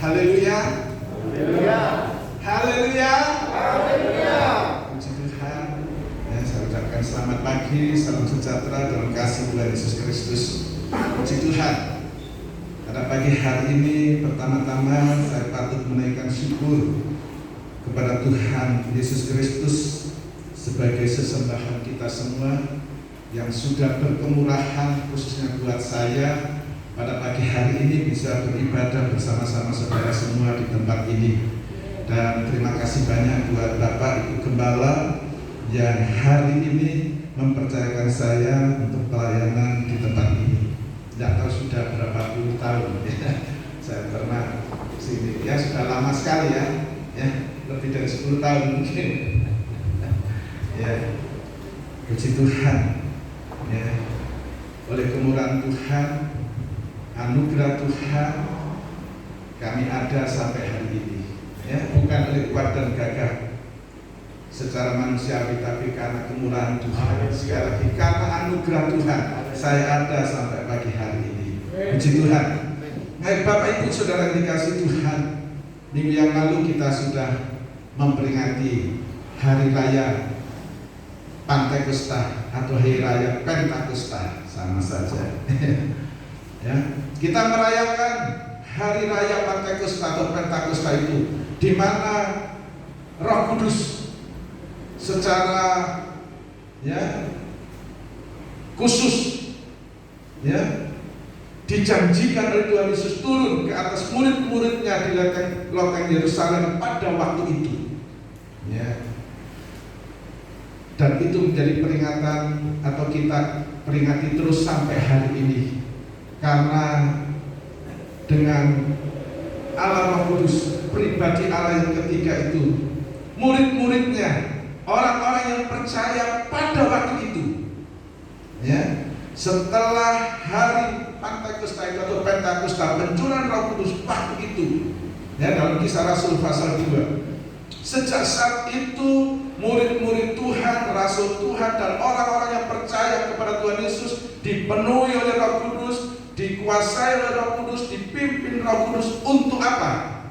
Haleluya. Haleluya. Haleluya. Haleluya. Puji Tuhan. Ya, saya ucapkan selamat pagi, salam sejahtera dalam kasih Tuhan Yesus Kristus. Puji Tuhan. Pada pagi hari ini pertama-tama saya patut menaikkan syukur kepada Tuhan Yesus Kristus sebagai sesembahan kita semua yang sudah berkemurahan khususnya buat saya pada pagi hari ini bisa beribadah bersama-sama saudara semua di tempat ini. Dan terima kasih banyak buat Bapak Ibu Gembala yang hari ini mempercayakan saya untuk pelayanan di tempat ini. Tidak tahu sudah berapa puluh tahun ya. Saya pernah di sini ya, sudah lama sekali ya, lebih dari 10 tahun mungkin. Ya, puji Tuhan. Ya, oleh kemurahan Tuhan, anugerah Tuhan, kami ada sampai hari ini. Ya, bukan oleh kuat dan gagah secara manusiawi, tapi karena kemurahan Tuhan. Sekali lagi, karena anugerah Tuhan, saya ada sampai pagi hari ini. Puji Tuhan. Baik Bapak Ibu Saudara yang dikasihi Tuhan, minggu yang lalu kita sudah memperingati Hari Raya Pantekosta atau Hari Raya Pentakosta, sama saja. Ya, kita merayakan Hari Raya Pantekosta atau Pentakosta itu, di mana Roh Kudus secara khusus dijanjikan oleh Tuhan Yesus turun ke atas murid-muridnya di loteng Yerusalem pada waktu itu. Ya. Dan itu menjadi peringatan atau kita peringati terus sampai hari ini, karena dengan Allah Roh Kudus, pribadi Allah yang ketiga itu, murid-muridnya, orang-orang yang percaya pada waktu itu, ya, setelah hari Pantekosta itu atau Pentakosta, pencurahan Roh Kudus waktu itu, ya, dalam Kisah Rasul pasal 2. Sejak saat itu murid-murid Tuhan, Rasul Tuhan, dan orang-orang yang percaya kepada Tuhan Yesus dipenuhi oleh Roh Kudus, dikuasai oleh Roh Kudus, dipimpin Roh Kudus untuk apa?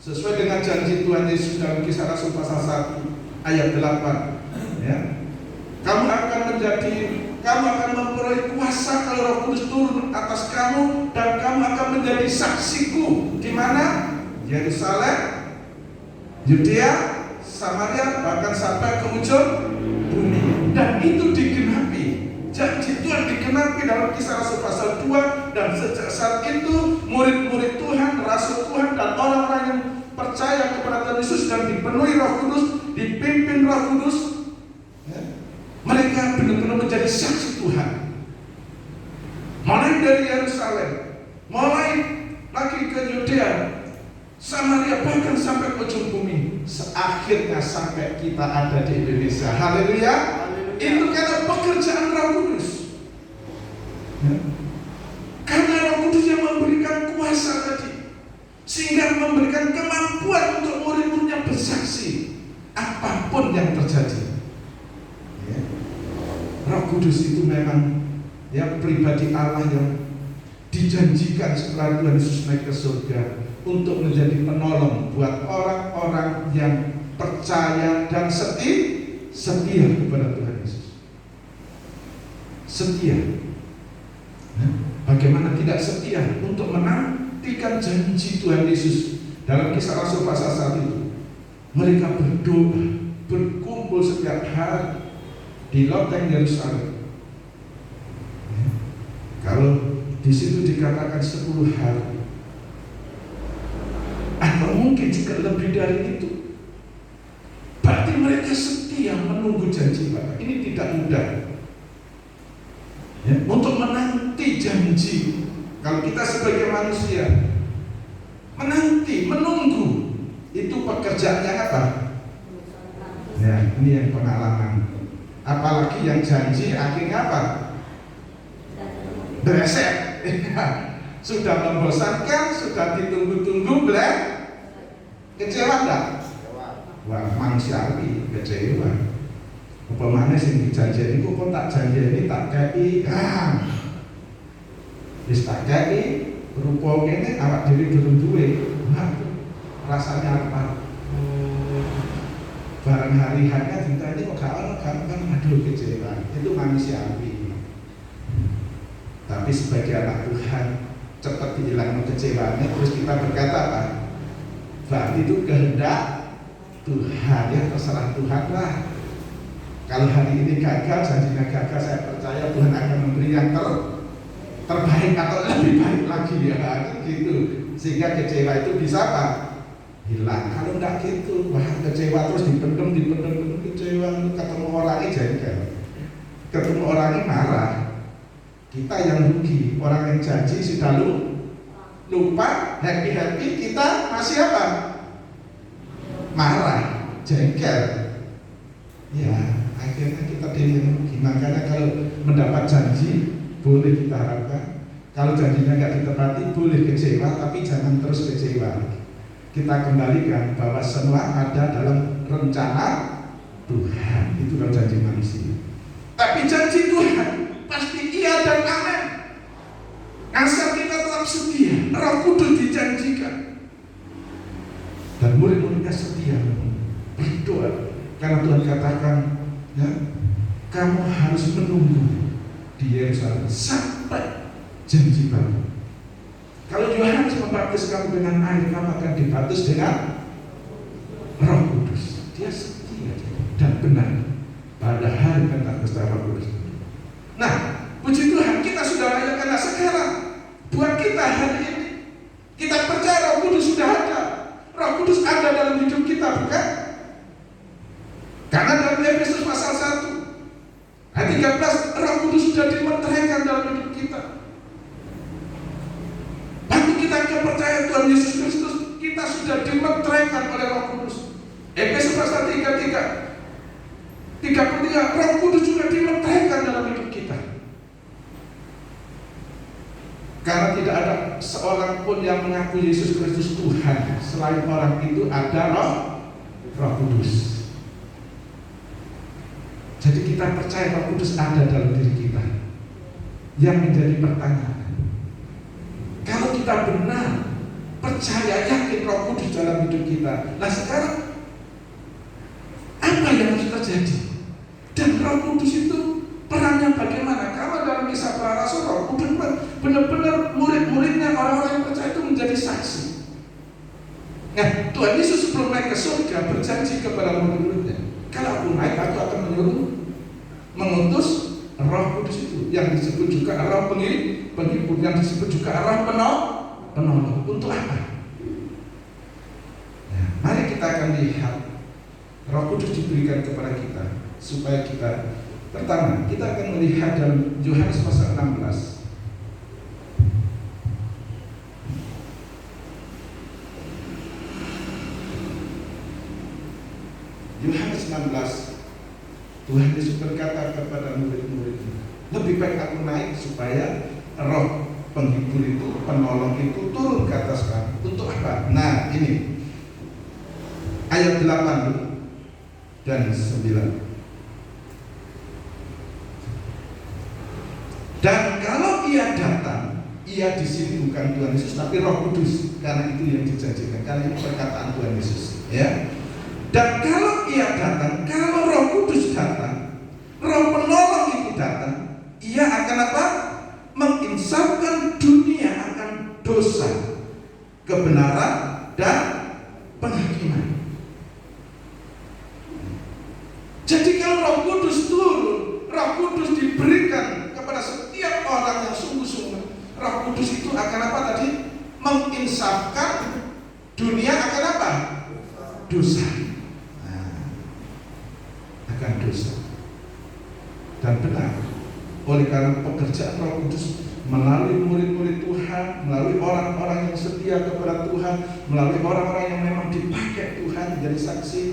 Sesuai dengan janji Tuhan Yesus dalam Kisah Rasul pasal 1 ayat 8, ya. Kamu akan memperoleh kuasa kalau Roh Kudus turun atas kamu, dan kamu akan menjadi saksiku di mana? Yerusalem, Yudea, Samaria, bahkan sampai ke ujung bumi. Dan itu digenapi, janji Tuhan digenapi dalam Kisah Rasul pasal 2. Dan sejak saat itu murid-murid Tuhan, Rasul Tuhan, dan orang-orang yang percaya kepada Tuhan Yesus dan dipenuhi Roh Kudus, dipimpin Roh Kudus, ya, mereka benar-benar menjadi saksi Tuhan. Mulai dari Yerusalem, mulai lagi ke Yudea, Samaria, bahkan sampai ke ujung bumi. Akhirnya sampai kita ada di Indonesia. Haleluya. Itu karena pekerjaan Roh Kudus, ya. Karena Roh Kudus yang memberikan kuasa tadi, sehingga memberikan kemampuan untuk murid-muridnya bersaksi apapun yang terjadi, ya. Roh Kudus itu memang, ya, pribadi Allah yang dijanjikan setelah Tuhan Yesus naik ke surga untuk menjadi penolong buat orang-orang yang percaya dan setia kepada Tuhan Yesus. Setia. Bagaimana tidak setia untuk menantikan janji Tuhan Yesus dalam Kisah Rasul pasal 1 itu. Mereka berdoa, berkumpul setiap hari di loteng Yerusalem. Kalau di situ dikatakan 10 hari, atau mungkin juga lebih dari itu, berarti mereka setia menunggu janji Bapak. Ini tidak mudah, ya, untuk menanti janji. Kalau kita sebagai manusia menanti, menunggu, itu pekerjaannya apa? Ya, ini yang pengalaman. Apalagi yang janji akhirnya apa? Bereset. Sudah membosankan, sudah ditunggu-tunggu, kecewa enggak? Wah, manusiawi, kecewa. Apa mana sing dijanjeni kok tak janjeni tak kei. Wis tak kei, rupa kene awak dhewe durung duwe. Tuhan tuh rasanya apa? Barang hari hanya kita ini kok kan aduh kecewa. Itu manusiawi. Tapi sebagai anak Tuhan cepat hilang kecewanya, terus kita berkata apa? Berarti itu kehendak Tuhan, ya terserah Tuhan lah. Kalau hari ini gagal, janjinya gagal, saya percaya Tuhan akan memberi yang terbaik atau lebih baik lagi ya, gitu. Sehingga kecewa itu bisa apa? Hilang. Kalau enggak gitu, wah kecewa terus dipendem kecewa, ketemu orangnya jengkel, ketemu orangnya marah. Kita yang rugi, orang yang janji sudah lupa, happy kita masih apa? Marah, jengkel. Ya, akhirnya kita yang rugi. Makanya kalau mendapat janji boleh kita harapkan. Kalau janjinya nggak ditepati boleh kecewa, tapi jangan terus kecewa. Kita kembalikan bahwa semua ada dalam rencana Tuhan. Itu kalau janji manusia. Tapi janji Tuhan pasti iya dan amin. Asal kita tetap setia, Roh Kudus dijanjikan. Dan murid-muridnya setia berdoa. Karena Tuhan katakan, ya, kamu harus menunggu di Yerusalem sampai janji baru. Kalau Yohanes membaptis kamu dengan air, kamu akan dibaptis dengan Roh Kudus. Dia setia dan benar pada hari Pentakosta Roh Kudus. Nah, puji Tuhan kita sudah rayakan sekarang. Buat kita hari ini, kita percaya Roh Kudus sudah ada. Roh Kudus ada dalam hidup kita, bukan? Karena dalam Efesus pasal 1 ayat 13, Roh Kudus sudah dimeteraikan dalam hidup kita. Waktu kita percaya Tuhan Yesus Kristus, kita sudah dimeteraikan oleh Roh Kudus. Efesus pasal 33, Roh Kudus juga dimeteraikan dalam hidup kita. Karena tidak ada seorang pun yang mengaku Yesus Kristus Tuhan selain orang itu ada Roh Kudus. Jadi kita percaya Roh Kudus ada dalam diri kita. Yang menjadi pertanyaan, kalau kita benar percaya yakin Roh Kudus dalam hidup kita, nah sekarang apa yang harus terjadi? Dan Roh Kudus itu perannya bagaimana? Kalau dalam Kisah Para Rasul, Roh Kudus benar-benar murid-muridnya, orang-orang yang percaya itu menjadi saksi. Nah, Tuhan Yesus sebelum naik ke surga berjanji kepada murid-muridnya, kalau aku naik, aku akan mengutus Roh Kudus itu, yang disebut juga Roh penghibur, yang disebut juga Roh penolong. Untuk apa? Nah, mari kita akan lihat Roh Kudus diberikan kepada kita supaya kita, pertama, kita akan melihat dalam Yohanes pasal 16. Yohanes 16, Tuhan Yesus berkata kepada murid-muridnya, lebih baik aku naik supaya Roh penghibur itu, penolong itu turun ke atas kamu. Untuk apa? Nah, ini ayat 8 dan 9. Dan kalau ia datang, ia di sini bukan Tuhan Yesus tapi Roh Kudus, karena itu yang dijanjikan. Karena ini perkataan Tuhan Yesus, ya. Dan kalau ia datang, kalau Roh Kudus datang, Roh penolong itu datang, ia akan apa? Menginsafkan dunia akan dosa, kebenaran dan penghakiman. Jadi kalau Roh Kudus turun, Roh Kudus diberikan kepada setiap orang yang sungguh-sungguh, Roh Kudus itu akan apa tadi? Menginsafkan dunia akan apa? Dosa. Akan dosa. Dan benar, oleh karena pekerjaan Roh Kudus melalui murid-murid Tuhan, melalui orang-orang yang setia kepada Tuhan, melalui orang-orang yang memang dipakai Tuhan menjadi saksi,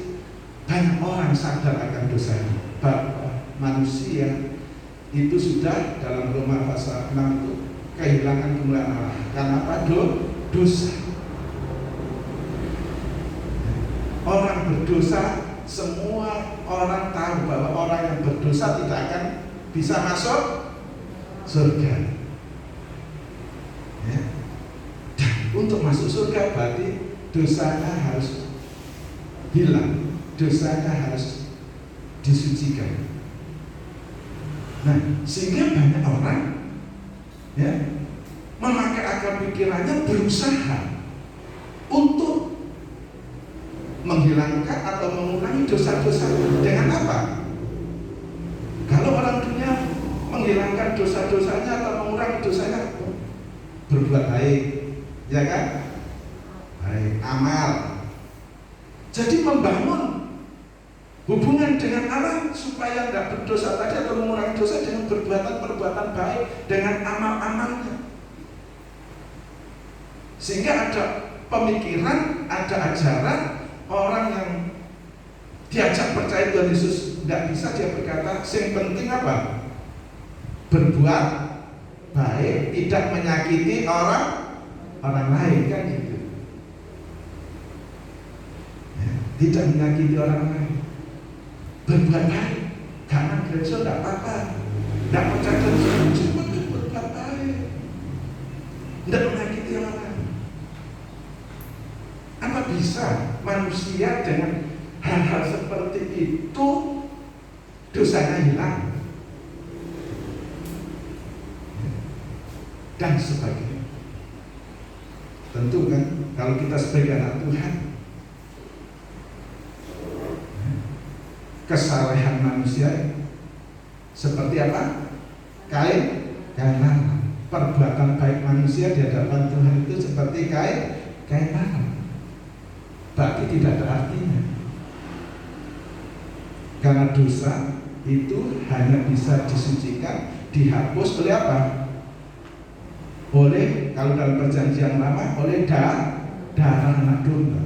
banyak orang sadar akan dosanya. Bahwa manusia itu sudah dalam Roma pasal 6 itu kehilangan kemuliaan Allah. Karena apa? Dosa. Orang berdosa, semua orang tahu bahwa orang yang berdosa tidak akan bisa masuk surga. Ya. Dan untuk masuk surga berarti dosanya harus hilang, dosanya harus disucikan. Nah, sehingga banyak orang ya memakai akal pikirannya, berusaha untuk menghilangkan atau mengurangi dosa-dosa. Dengan apa? Kalau orang dunia menghilangkan dosa-dosanya atau mengurangi dosanya, berbuat baik, ya kan? Baik, amal. Jadi membangun hubungan dengan Allah supaya tidak berdosa tadi atau mengurangi dosa dengan perbuatan-perbuatan baik, dengan amal-amalnya. Sehingga ada pemikiran, ada ajaran orang yang diajak percaya Tuhan Yesus tidak bisa, dia berkata, yang penting apa? Berbuat baik, tidak menyakiti orang lain, kan gitu. Ya, tidak menyakiti orang lain. Berbuat baik, jangan gereja tidak apa-apa, tidak percaya Tuhan, cuma berbuat baik, tidak menyakiti orang lain. Apa bisa manusia dengan hal-hal seperti itu dosanya hilang dan sebagainya? Tentu kan, kalau kita sebagai anak Tuhan, kesalahan manusia seperti apa? Kain malam. Perbuatan baik manusia di hadapan Tuhan itu seperti kain malam. Berarti tidak ada artinya. Karena dosa itu hanya bisa disucikan, dihapus oleh apa? Oleh, kalau dalam perjanjian lama, oleh darah anak domba.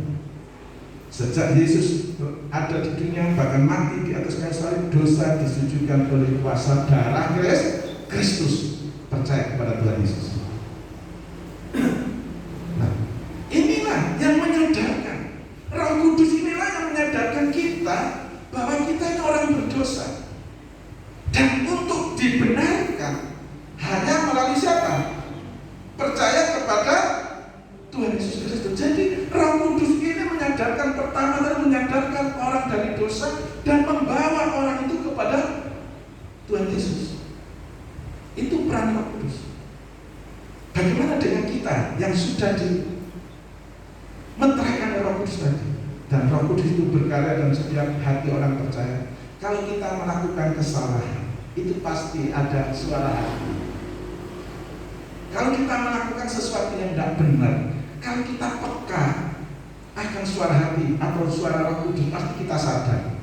Sejak Yesus ada di dunia, bahkan mati di atas kayu salib, dosa disucikan oleh kuasa darah Kristus. Percaya kepada Tuhan Yesus. Nah, inilah yang menyadarkan, Roh Kudus inilah yang menyadarkan kita bahwa kita ini orang berdosa, dan untuk dibenarkan hanya melalui siapa? Percaya kepada Tuhan Yesus Kristus. Jadi Roh Kudus ini menyadarkan, pertama kali menyadarkan orang dari dosa dan membawa orang itu kepada Tuhan Yesus. Itu peran Roh Kudus. Bagaimana dengan kita yang sudah dimeteraikan oleh Roh Kudus tadi? Dan Roh Kudus itu berkarya dalam setiap hati orang percaya. Kalau kita melakukan kesalahan, itu pasti ada suara hati. Kalau kita melakukan sesuatu yang tidak benar, kalau kita peka akan suara hati atau suara Roh Kudus, pasti kita sadar.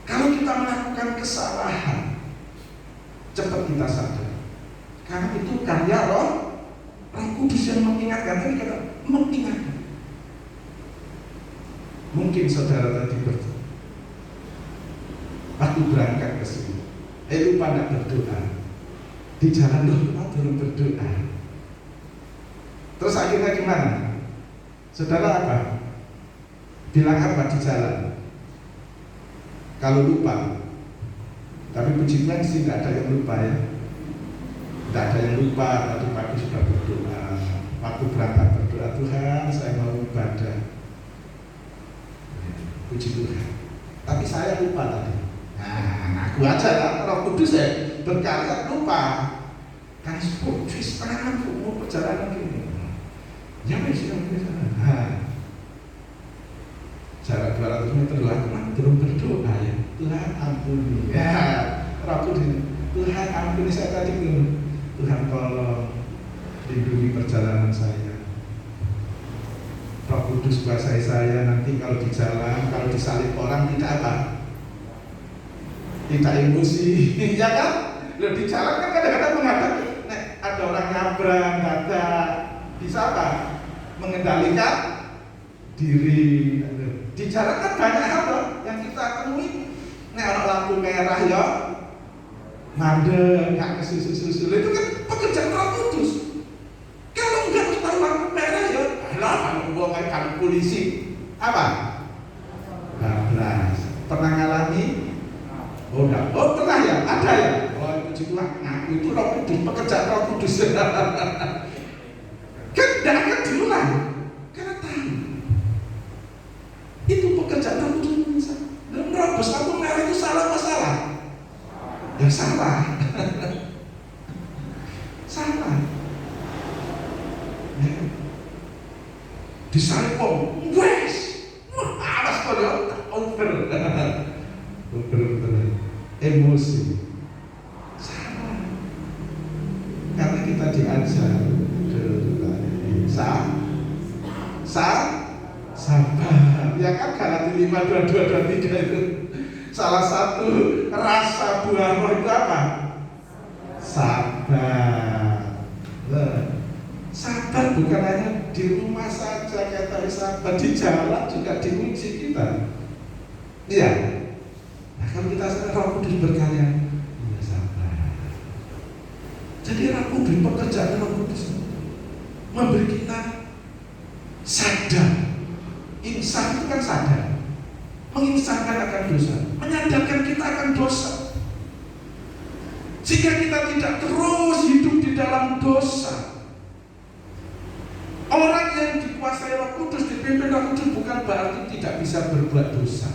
Kalau kita melakukan kesalahan, cepat kita sadar. Karena itu karya Roh Kudus yang mengingatkan. Tadi kata mengingatkan. Mungkin saudara tadi waktu berangkat ke sini, lupa tidak berdoa. Di jalan lupa turun berdoa. Terus akhirnya gimana? Saudara apa? Bilang apa di jalan? Kalau lupa. Tapi puji Tuhan sih tidak ada yang lupa ya. Tidak ada yang lupa. Tadi pagi sudah berdoa. Waktu berangkat berdoa, Tuhan saya mau ibadah. Puji Tuhan. Tapi saya lupa tadi. Nah, aku aja lah, Roh Kudus ya berkarya lupa. Kan setengah mau perjalanan gini. Ya masih jarak 200 meter aku belum berdoa ya. Tuhan ampuni. Ya, Roh Kudus. Tuhan ampuni saya tadi belum. Tuhan tolong lindungi perjalanan saya. Roh Kudus kuasai saya nanti kalau di jalan, kalau disalib orang tidak apa? Tidak emosi, ya kan? Loh di jalan kan kadang-kadang mengatakan, ada orang nyabrang, ada bisa apa? Mengendalikan diri. Di jalan kan banyak hal loh yang kita temui. Anak lampu merah ya, mandek, nggak kesusul-susul, itu kan pekerjaan Roh Kudus. Kalau nggak tahu lampu merah ya, kalau buang polisi apa? Bablas. Pernah ngalami? Oh enggak. Oh pernah ya? Ada ya? Oh puji Tuhan. Nah itu Roh Kudus, pekerjaan Roh Kudus. ya salah. Salah. Ya. Disalib wong, wes, wah awas kok ya, over, emosi, salah. Karena kita diajar, sabar. Ya kan Galatia 5:22-23 itu. Salah satu rasa buah roh itu apa? Sabar. Sabar bukan hanya di rumah saja kata sabar, di jalan juga diuji kita. Iya. Nah, kalau kita Roh Kudus berkarya, ya sabar. Jadi Roh Kudus, pekerjaan Roh Kudus memberi kita sadar. Insan itu kan sadar, menginsahkan akan dosa, menyadarkan kita akan dosa. Jika kita tidak terus hidup di dalam dosa, orang yang dikuasai Roh Kudus, dipimpin Roh Kudus bukan berarti tidak bisa berbuat dosa.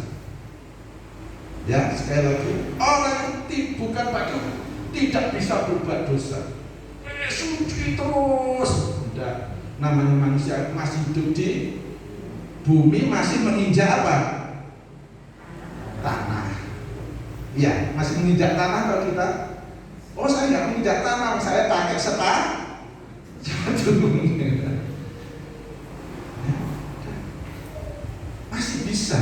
Ya, sekali lagi, orang yang bukan berarti tidak bisa berbuat dosa. Suci terus, tidak. Namanya manusia masih hidup di bumi, masih menginjak apa? Tanah. Ya, masih menginjak tanah kalau kita. Oh, saya nggak menginjak tanah, saya pakai sepatu. Masih bisa.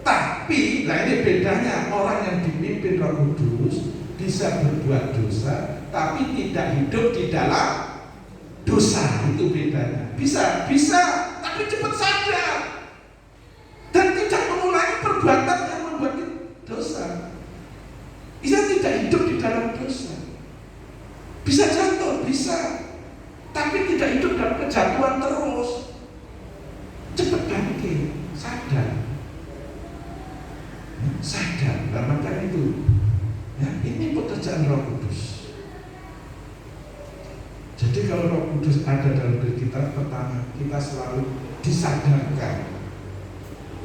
Tapi, nah ini bedanya, orang yang dipimpin Roh Kudus bisa berbuat dosa, tapi tidak hidup di dalam dosa. Itu bedanya. Bisa, tapi cepat sadar dan tidak mengulangi perbuatan yang membuat dosa. Bisa tidak hidup di dalam dosa. Bisa jatuh, bisa, tapi tidak hidup dalam kejatuhan terus. Cepat bangkit, sadar, maka itu. Ya, ini pekerjaan Roh Kudus. Jadi kalau Roh Kudus ada dalam diri kita, pertama kita selalu disadarkan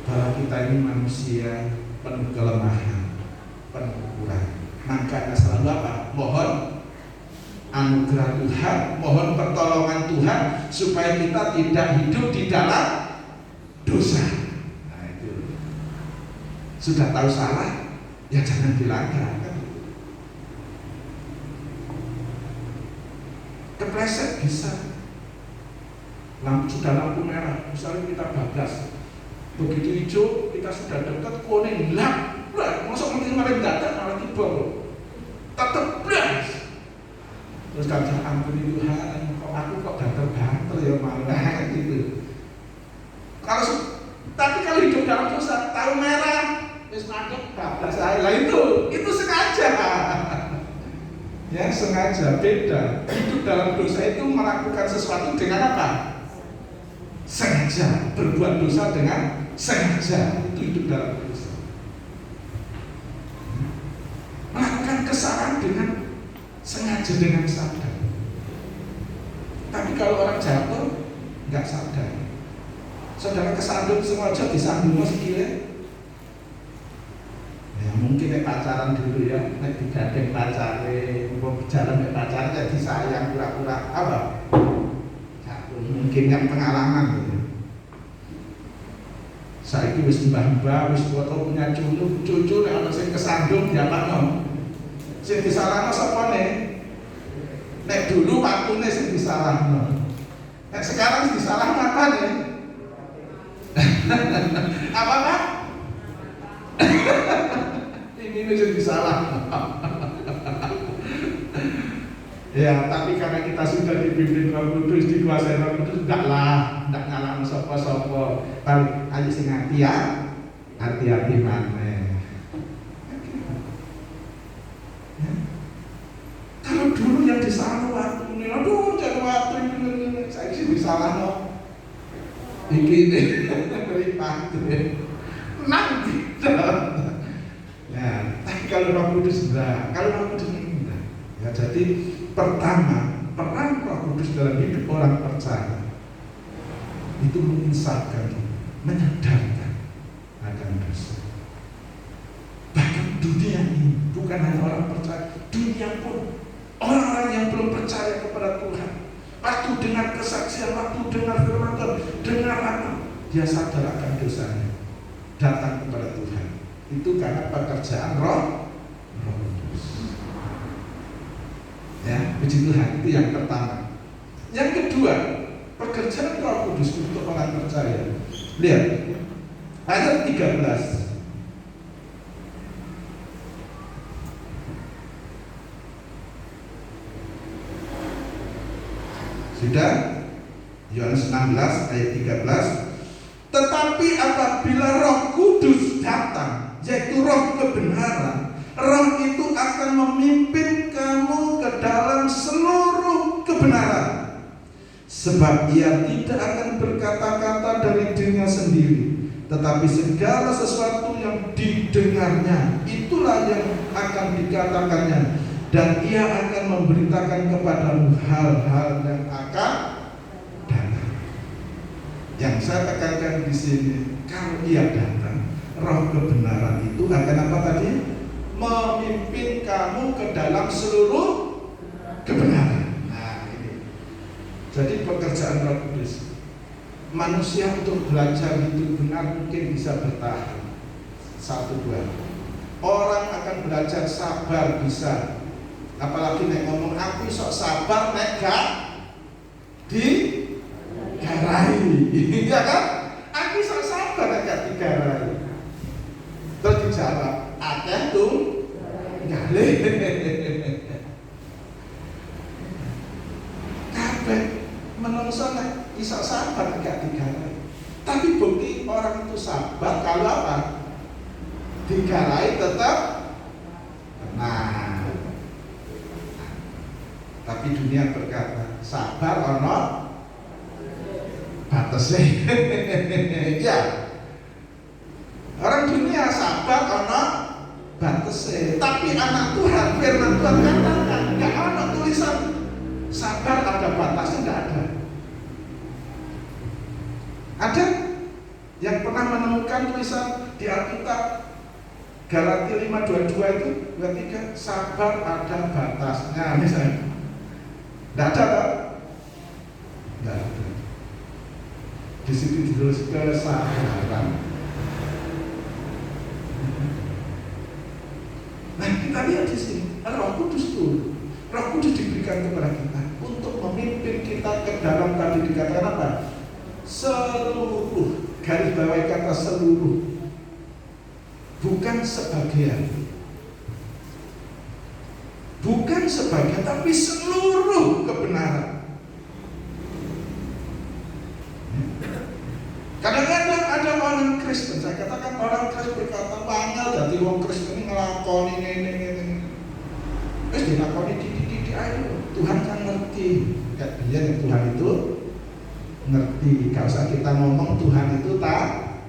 bahwa kita ini manusia penuh kelemahan, penuh kekurangan. Makanya selalu apa? Mohon anugerah Tuhan, mohon pertolongan Tuhan supaya kita tidak hidup di dalam dosa. Nah itu. Sudah tahu salah, ya jangan dilanggar. Kepleset bisa. Sudah lampu merah, misalnya kita bablas, begitu hijau kita sudah dekat, kuning hilang, masuk mungkin malah dadak malah tiba, tetap blas. Terus kata ampuni Tuhan, aku kok gatel-gatel ya malah gitu. Tapi kalau hidup dalam dosa, tahu merah, wis madhep bablas ae. Lah itu sengaja. Ya sengaja, beda. Hidup dalam dosa itu melakukan sesuatu dengan apa? Sengaja, berbuat dosa dengan sengaja. Itu hidup dalam dosa. Melakukan kesalahan dengan sengaja, dengan sadar. Tapi kalau orang jatuh nggak sadar. Saudara kesandung sengaja disandung sekile. Ya mungkin nek pacaran dulu ya, nek digandeng pacare, mau berjalan nek pacaran ya disayang pura-pura apa? Jatuh, mungkin yang pengalaman gitu. Saiki wis mbah-mbah, wis foto punya cucu nek ana sing kesandung ya pakno. Sing disalahno sapa nek? Nek dulu waktune sing disalahno. Nek sekarang sing disalahno apa nih? Apa Pak? Ini jadi salah. Ya, tapi karena kita sudah dibimbing Roh Kudus, dikuasai Roh Kudus, enggak ngalah sapa-sapa. Balik ayo sing hati-hati maneh. Kalau dulu yang disalah waktu ini, aduh jangan waktu ini, saya sih disalah no. Iki beri patu, nanti. Ya, tapi kalau Roh Kudus enggak, kalau Roh Kudus enggak. Ya, jadi pertama, peran Roh Kudus dalam hidup orang percaya itu menginsahkan, menyadarkan akan dosa. Bahkan dunia ini bukan bukan hanya orang percaya, dunia pun, orang-orang yang belum percaya kepada Tuhan, waktu dengar kesaksian, waktu dengar firman Tuhan, dengar apa, dia sadar akan dosanya, datang kepada Tuhan. Itu karena pekerjaan Roh Kudus. Ya, puji Tuhan, itu yang pertama. Yang kedua, pekerjaan Roh Kudus untuk orang percaya. Lihat ayat 13. Sudah? Yohanes 16 ayat 13. Tetapi apabila Roh Kudus datang, yaitu Roh kebenaran, Roh itu akan memimpin kamu ke dalam seluruh kebenaran. Sebab ia tidak akan berkata-kata dari dirinya sendiri, tetapi segala sesuatu yang didengarnya, itulah yang akan dikatakannya, dan ia akan memberitakan kepadamu hal-hal yang akan datang. Yang saya tekankan di sini, kalau ia datang, Roh kebenaran itu akan apa tadi? Memimpin kamu ke dalam seluruh kebenaran. Nah, ini. Jadi pekerjaan Roh Kudus. Manusia untuk belajar hidup benar mungkin bisa bertahan 1-2. Orang akan belajar sabar bisa. Apalagi nek ngomong aku sok sabar nek gak digarai. Iya kan? Aku sok sabar nek gak digarai. Terus dijawab, akeh tuh ngalih. Kabeh menungso nek iso sabar gak digarai. Tapi bukti orang itu sabar kalau apa? Digarai tetap tenang. Tapi dunia berkata sabar ono batasnya. Ya. Orang dunia sabar ono batasnya. Tapi anak Tuhan, firman Tuhan katakan nggak ada tulisan sabar ada batasnya, nggak ada. Ada yang pernah menemukan tulisan di Alkitab Galatia 5:22 itu 23 sabar ada batasnya misalnya. Tidak ada kan? Tidak ada. Di situ ditulis kesabaran. Nah kita lihat di sini Roh Kudus itu, Roh Kudus diberikan kepada kita untuk memimpin kita ke dalam, tadi dikatakan apa? Seluruh, garis bawahi kata seluruh, bukan sebagian. Bukan sebagian, tapi seluruh kebenaran. Kadang-kadang ada orang Kristen, saya katakan orang Kristen berkata, "Wangel dadi wong Kristen ini ngelakoni ini. Terus dilakoni di ayo. Tuhan kan ngerti. Kayak dia yang Tuhan itu ngerti. Gak usah kita ngomong Tuhan itu tak.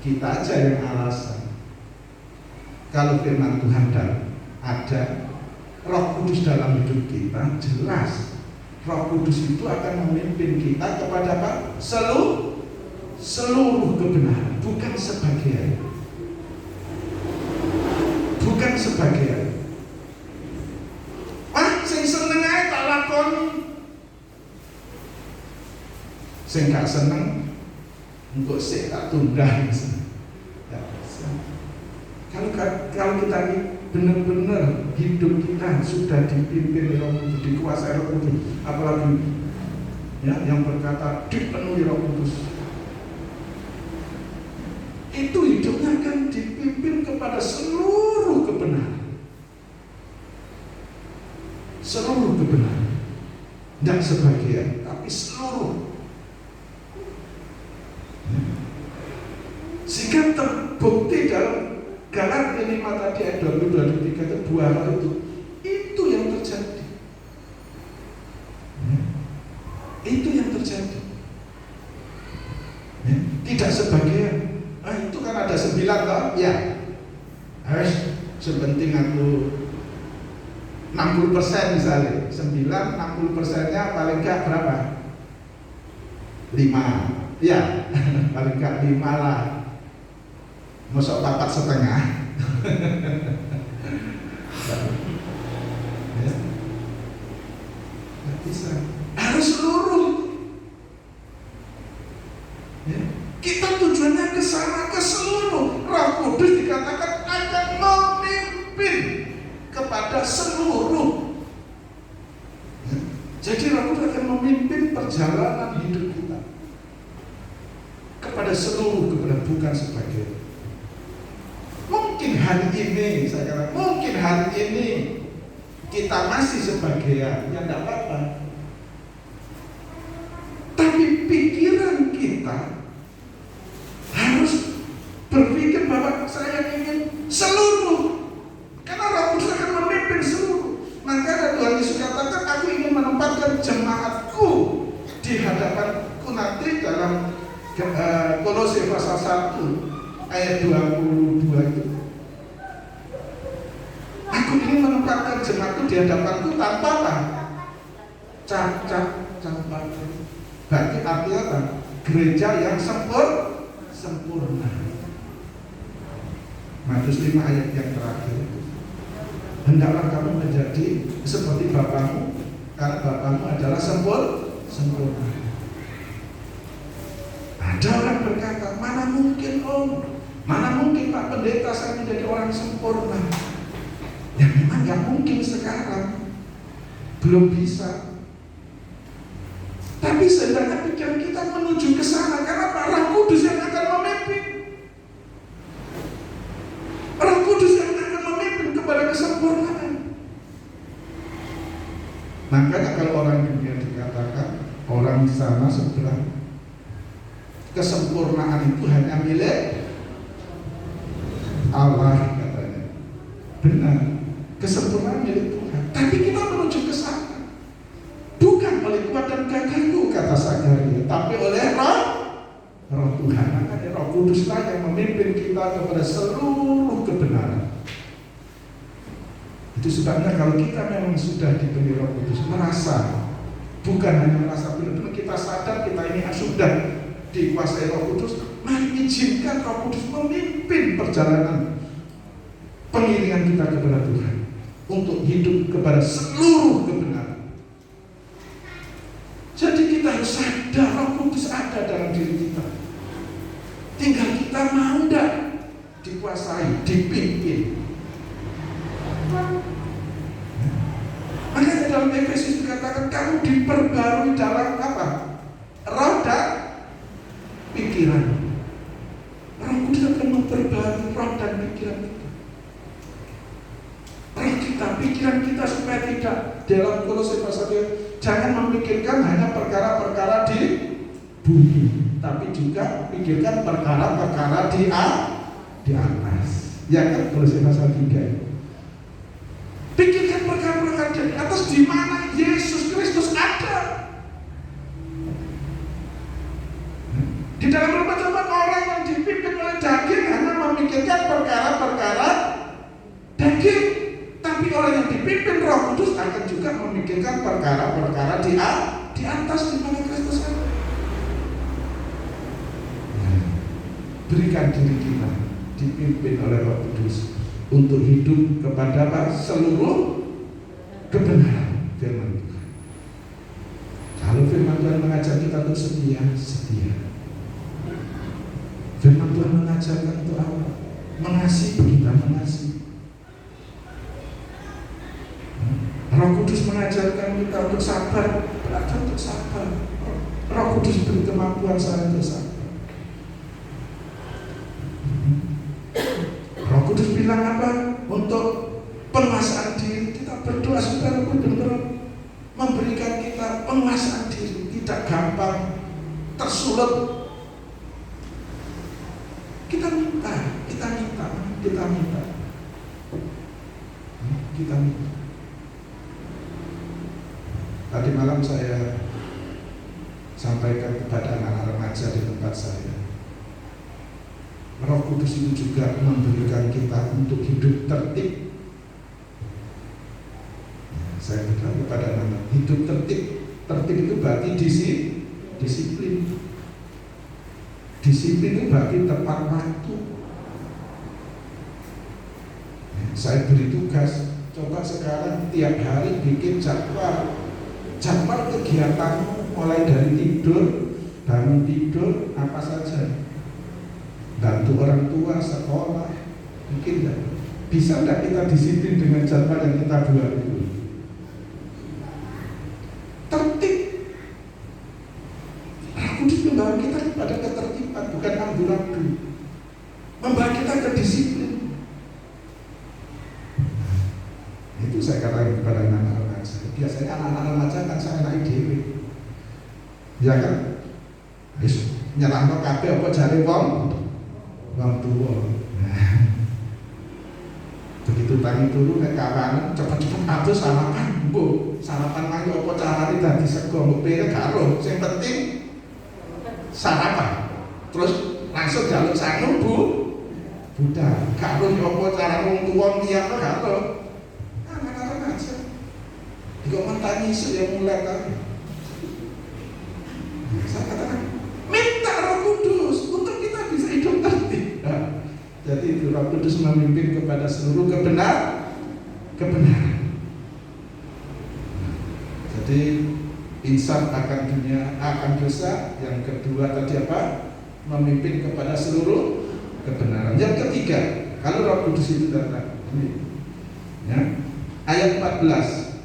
Kita aja yang alasan. Kalau firman Tuhan ada, Roh Kudus dalam hidup kita, jelas Roh Kudus itu akan memimpin kita kepada apa? Seluruh kebenaran, bukan sebagian. Bukan sebagian. Sing seneng ae tak lakoni. Sing gak seneng engko sik tak tunda. Kalau kita ini benar-benar hidup kita sudah dipimpin Roh Kudus, dikuasai Roh Kudus, apalagi ya, yang berkata dipenuhi Roh Kudus, itu hidupnya akan dipimpin kepada seluruh kebenaran. Seluruh kebenaran, tidak sebagian, tapi seluruh. Sehingga terbukti dalam Galatia 5 tadi ayat 22-23 itu dua hal itu yang terjadi. Itu yang terjadi. Tidak sebagian. Itu kan ada 9 toh? Ya. Harus sepenting aku 60% misalnya. 9, 60%-nya paling enggak berapa? 5. Ya, paling enggak 5 lah. Masuk 4,5. bisa. Harus seluruh. Ya. Kita tujuannya ke sana, ke seluruh. Roh Kudus dikatakan akan memimpin kepada seluruh. Ya. Jadi Roh Kudus akan memimpin perjalanan hidup kita kepada seluruh, kepada bukan sebagian. Mungkin hari ini, saya katakan, mungkin hari ini kita masih sebagian, ya tidak apa-apa. Tapi pikiran kita harus berpikir bahwa saya ingin seluruh, karena Roh Kudus akan memimpin seluruh. Maka Tuhan Yesus katakan, aku ingin menempatkan jemaatku di hadapanku nanti dalam Kolose pasal 1 ayat 22 itu. Aku ingin menempatkan jemaatku di hadapanku tanpa apa? Cacat, tanpa. Berarti artinya apa? Gereja yang sempurna. Matius 5 ayat yang terakhir. Hendaklah kamu menjadi seperti Bapamu, karena Bapamu adalah sempurna. Ada orang berkata, mana mungkin Om, mana mungkin Pak Pendeta saya menjadi orang sempurna. Ya memang gak mungkin sekarang, belum bisa. Tapi sebenarnya pikiran kita menuju ke sana, karena Pak Roh Kudus yang akan memimpin. Roh Kudus yang akan memimpin kepada kesempurnaan. Makanya kalau orang dunia dikatakan orang di sana sebelah, kesempurnaan itu hanya milik Allah katanya. Benar, kesempurnaan milik Tuhan. Tapi kita menuju ke sana, bukan oleh kuat dan gagahku kata Sakaria, tapi oleh Roh Tuhan. Makanya Roh Kuduslah yang memimpin kita kepada seluruh kebenaran. Itu sebabnya kalau kita memang sudah diberi Roh Kudus, merasa, bukan hanya merasa benar-benar kita sadar kita ini sudah dikuasai Roh Kudus, mari izinkan Roh Kudus memimpin perjalanan pengiringan kita kepada Tuhan untuk hidup kepada seluruh kebenaran. Jadi kita harus sadar Roh Kudus ada dalam diri kita. Tinggal kita mau tidak dikuasai, dipimpin. Makanya dalam Efesus dikatakan kamu diperbarui dalam apa? Roh dan pikiran. Roh Kudus akan memperbarui roh dan pikiran kita. Roh kita, pikiran kita supaya tidak dalam Kolose pasal 2, jangan memikirkan hanya perkara-perkara di bumi, tapi juga pikirkan perkara-perkara di atas. Ya kan Kolose pasal 3. Pikirkan perkara-perkara di atas, di mana Yesus Kristus ada. Di dalam rumah Tuhan orang yang dipimpin oleh daging hanya memikirkan perkara-perkara daging, tapi orang yang dipimpin Roh Kudus akan juga memikirkan perkara-perkara di atas, di mana Kristus ada. Berikan diri kita dipimpin oleh Roh Kudus untuk hidup kepada seluruh kebenaran firman Tuhan. Kalau firman Tuhan mengajar kita untuk setia. Firman Tuhan mengajarkan untuk apa? Mengasihi, kita mengasihi. Roh Kudus mengajarkan kita untuk sabar, belajar untuk sabar. Roh Kudus beri kemampuan saya untuk sabar. Roh Kudus bilang apa? Untuk penguasaan diri, kita berdoa supaya Roh Kudus benar-benar memberikan kita penguasaan diri, tidak gampang tersulut. Kita minta. Tadi malam saya sampaikan kepada anak-anak remaja di tempat saya, Roh Kudus itu juga memberikan kita untuk hidup tertib. Saya bilang kepada anak-anak, hidup tertib. Tertib itu berarti disiplin. Disiplin itu berarti tepat waktu. Saya beri tugas, coba sekarang tiap hari bikin jadwal jadwal kegiatanmu mulai dari tidur, bangun tidur, apa saja, bantu orang tua, sekolah, mungkin enggak? Bisa enggak kita disiplin dengan jadwal yang kita buat itu? Tertib. Roh Kudus membawa kita kepada ketertiban, bukan amburadul. Membawa kita ke disiplin. Itu saya katakan kepada anak-anak remaja. Biasanya anak-anak remaja kan saya naik dewe. Ya kan? Nyerahno kabeh apa jare wong tua. Begitu tangi turu nek kawanan cepet-cepet atus sarapan. Bu, sarapan mangi apa carane dadi sego mbok pere gak ero. Sing penting sarapan. Terus langsung jaluk sangu Bu. Budak, gak ero apa cara wong tuwa ngiyakno gak ero. Anak-anak aja. Dikok mentani isu yang mulai kan. Saya katakan minta Roh Kudus untuk kita bisa hidup tertib. Jadi itu Roh Kudus memimpin kepada seluruh kebenaran. Jadi insaf akan dunia, akan dosa. Yang kedua tadi apa? Memimpin kepada seluruh kebenaran. Yang ketiga, kalau Roh Kudus itu datang, ya, ayat 14.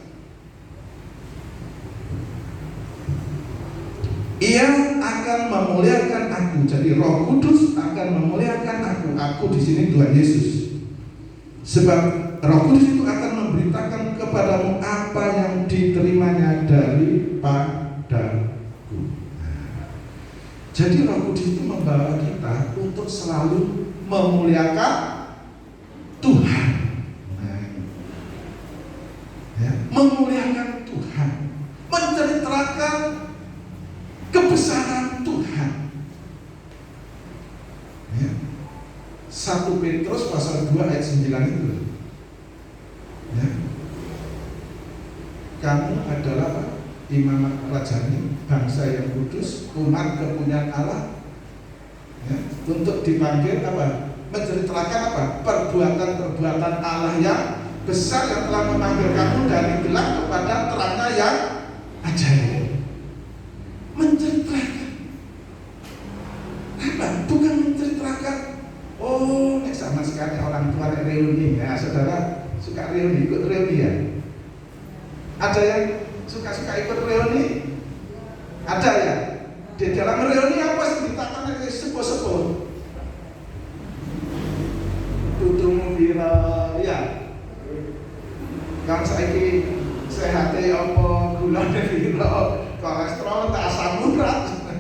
Ia akan memuliakan aku. Jadi Roh Kudus akan memuliakan aku. Aku di sini Tuhan Yesus. Sebab Roh Kudus itu akan memberitakan kepadamu apa yang diterimanya daripadaku. Jadi Roh Kudus itu membawa kita untuk selalu memuliakan Tuhan. Ya, memuliakan Tuhan, menceritakan kebesaran Tuhan. Ya. 1 Petrus pasal 2 ayat 9 itu. Ya. Kamu adalah apa? Imamat rajani, bangsa yang kudus, umat kepunyaan Allah. Ya. Untuk dipanggil apa? Menceritakan apa? Perbuatan-perbuatan Allah yang besar yang telah memanggil kamu dari gelap kepada terangnya yang ajaib. Menceritakan apa? Bukan menceritakan oh, nek sama sekali orang tua reuni ya, saudara suka reuni, ikut reuni ya? Ada yang suka-suka ikut reuni? Ada ya? Di dalam reuni apa sih ditakkan dari sepuh-sepuh? Tutung bira ya. Kan saiki sehate apa gulane piro, kolesterol tak asam urat.